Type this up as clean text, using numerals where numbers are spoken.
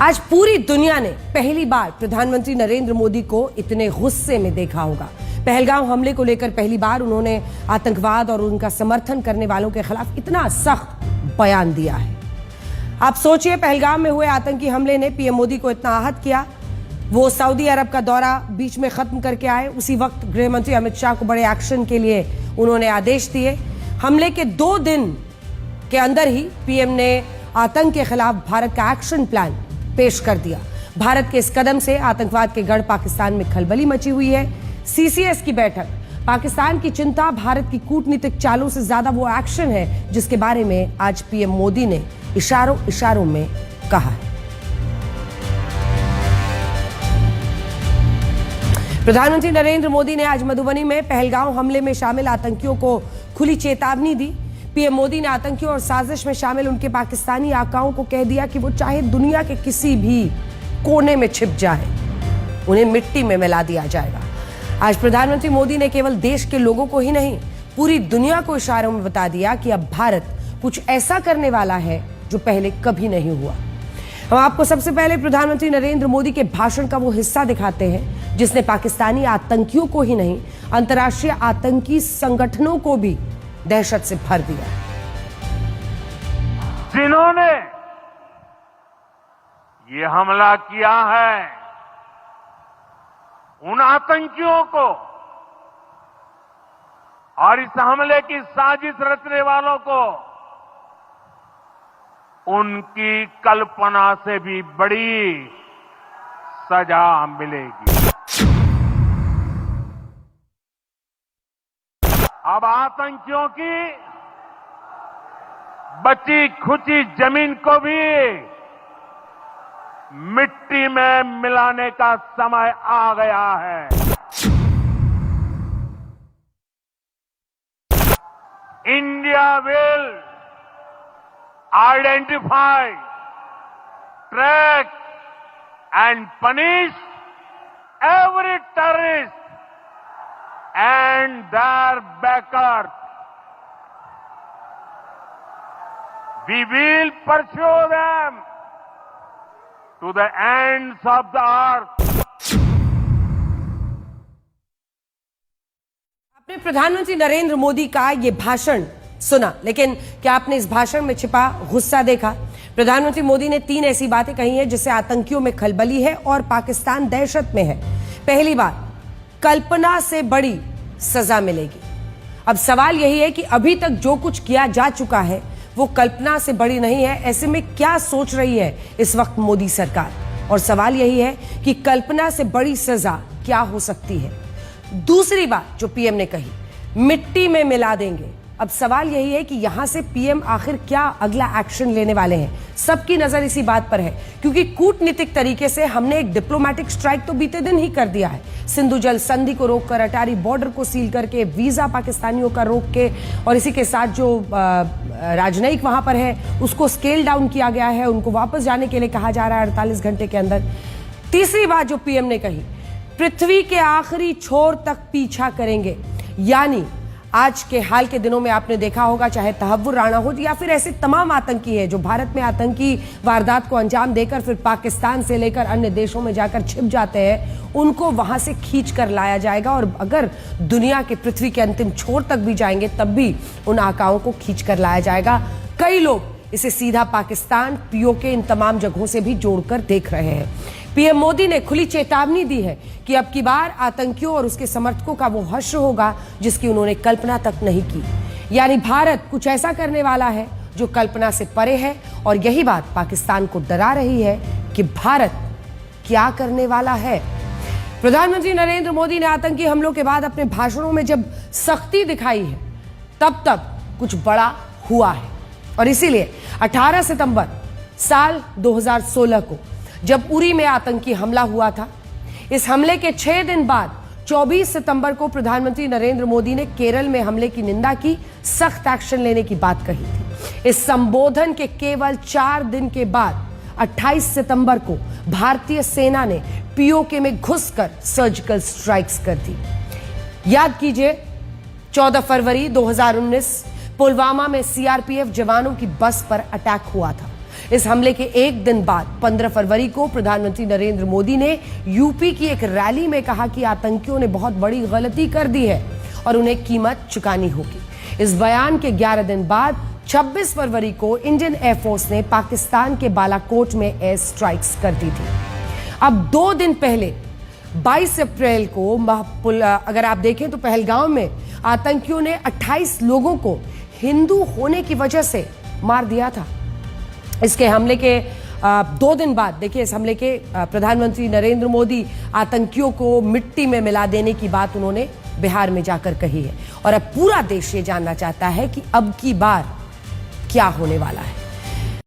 आज पूरी दुनिया ने पहली बार प्रधानमंत्री नरेंद्र मोदी को इतने गुस्से में देखा होगा। पहलगाम हमले को लेकर पहली बार उन्होंने आतंकवाद और उनका समर्थन करने वालों के खिलाफ इतना सख्त बयान दिया है। आप सोचिए, पहलगाम में हुए आतंकी हमले ने पीएम मोदी को इतना आहत किया। वो सऊदी अरब का दौरा बीच में खत्म करके आए। उसी वक्त गृह मंत्री अमित शाह को बड़े एक्शन के लिए उन्होंने आदेश दिए। हमले के 2 दिन के अंदर ही पीएम ने आतंक के खिलाफ भारत का एक्शन प्लान पेश कर दिया। भारत के इस कदम से आतंकवाद के गढ़ पाकिस्तान में खलबली मची हुई है। सीसीएस की बैठक, पाकिस्तान की चिंता, भारत की कूटनीतिक चालों से ज्यादा वो एक्शन है जिसके बारे में आज पीएम मोदी ने इशारों इशारों में कहा है। प्रधानमंत्री नरेंद्र मोदी ने आज मधुबनी में पहलगाम हमले में शामिल आतंकियों को खुली चेतावनी दी। पीएम मोदी ने आतंकियों और साजिश में शामिल उनके पाकिस्तानी आकाओं को कह दिया कि वो चाहे दुनिया के किसी भी कोने में छिप जाए, उन्हें मिट्टी में मिला दिया जाएगा। आज प्रधानमंत्री मोदी ने केवल देश के लोगों को ही नहीं, पूरी दुनिया को इशारों में बता दिया कि अब भारत कुछ ऐसा करने वाला है जो पहले कभी नहीं हुआ। हम आपको सबसे पहले प्रधानमंत्री नरेंद्र मोदी के भाषण का वो हिस्सा दिखाते हैं जिसने पाकिस्तानी आतंकियों को ही नहीं, अंतर्राष्ट्रीय आतंकी संगठनों को भी दहशत से भर दिया। जिन्होंने ये हमला किया है, उन आतंकियों को और इस हमले की साजिश रचने वालों को उनकी कल्पना से भी बड़ी सजा मिलेगी। अब आतंकियों की बची खुची जमीन को भी मिट्टी में मिलाने का समय आ गया है। India will identify, track and punish every terrorist and their backers. We will pursue them to the ends of the earth. आपने प्रधानमंत्री नरेंद्र मोदी का ये भाषण सुना, लेकिन क्या आपने इस भाषण में छिपा गुस्सा देखा? प्रधानमंत्री मोदी ने 3 ऐसी बातें कही हैं जिससे आतंकियों में खलबली है और पाकिस्तान दहशत में है। पहली बात, कल्पना से बड़ी सजा मिलेगी। अब सवाल यही है कि अभी तक जो कुछ किया जा चुका है वो कल्पना से बड़ी नहीं है। ऐसे में क्या सोच रही है इस वक्त मोदी सरकार? और सवाल यही है कि कल्पना से बड़ी सजा क्या हो सकती है? दूसरी बात जो पीएम ने कही, मिट्टी में मिला देंगे। अब सवाल यही है कि यहां से पीएम आखिर क्या अगला एक्शन लेने वाले हैं? सबकी नजर इसी बात पर है क्योंकि कूटनीतिक तरीके से हमने एक डिप्लोमेटिक स्ट्राइक तो बीते दिन ही कर दिया है। सिंधु जल संधि को रोककर, अटारी बॉर्डर को सील करके, वीजा पाकिस्तानियों का रोक के, और इसी के साथ जो राजनयिक वहां पर है उसको स्केल डाउन किया गया है, उनको वापस जाने के लिए कहा जा रहा है 48 घंटे के अंदर। तीसरी बात जो पीएम ने कही, पृथ्वी के आखिरी छोर तक पीछा करेंगे। यानी आज के हाल के दिनों में आपने देखा होगा, चाहे तहव्वुर राणा हो या फिर ऐसे तमाम आतंकी है जो भारत में आतंकी वारदात को अंजाम देकर फिर पाकिस्तान से लेकर अन्य देशों में जाकर छिप जाते हैं, उनको वहां से खींच कर लाया जाएगा। और अगर दुनिया के पृथ्वी के अंतिम छोर तक भी जाएंगे तब भी उन आकाओं को खींच कर लाया जाएगा। कई लोग इसे सीधा पाकिस्तान, पीओके, इन तमाम जगहों से भी जोड़कर देख रहे हैं। पीएम मोदी ने खुली चेतावनी दी है कि अब की बार आतंकियों और उसके समर्थकों का वो हश्र होगा जिसकी उन्होंने कल्पना तक नहीं की। यानी भारत कुछ ऐसा करने वाला है जो कल्पना से परे है, और यही बात पाकिस्तान को डरा रही है कि भारत क्या करने वाला है। प्रधानमंत्री नरेंद्र मोदी ने आतंकी हमलों के बाद अपने भाषणों में जब सख्ती दिखाई है तब कुछ बड़ा हुआ है। और इसीलिए 18 सितंबर साल 2016 को जब उरी में आतंकी हमला हुआ था, इस हमले के 6 दिन बाद 24 सितंबर को प्रधानमंत्री नरेंद्र मोदी ने केरल में हमले की निंदा की, सख्त एक्शन लेने की बात कही थी। इस संबोधन के केवल 4 दिन के बाद 28 सितंबर को भारतीय सेना ने पीओके में घुसकर सर्जिकल स्ट्राइक्स कर दी। याद कीजिए, 14 फरवरी 2019 पुलवामा में सीआरपीएफ जवानों की बस पर अटैक हुआ था। इस हमले के एक दिन बाद 15 फरवरी को प्रधानमंत्री नरेंद्र मोदी ने यूपी की एक रैली में कहा कि आतंकियों ने बहुत बड़ी गलती कर दी है और उन्हें कीमत चुकानी होगी। इस बयान के 11 दिन बाद 26 फरवरी को इंडियन एयरफोर्स ने पाकिस्तान के बालाकोट में एयर स्ट्राइक्स कर दी थी। अब 2 दिन पहले 22 अप्रैल को अगर आप देखें तो पहलगाम में आतंकियों ने 28 लोगों को हिंदू होने की वजह से मार दिया था। इसके हमले के 2 दिन बाद देखिए, इस हमले के प्रधानमंत्री नरेंद्र मोदी आतंकियों को मिट्टी में मिला देने की बात उन्होंने बिहार में जाकर कही है और अब पूरा देश ये जानना चाहता है कि अब की बार क्या होने वाला है।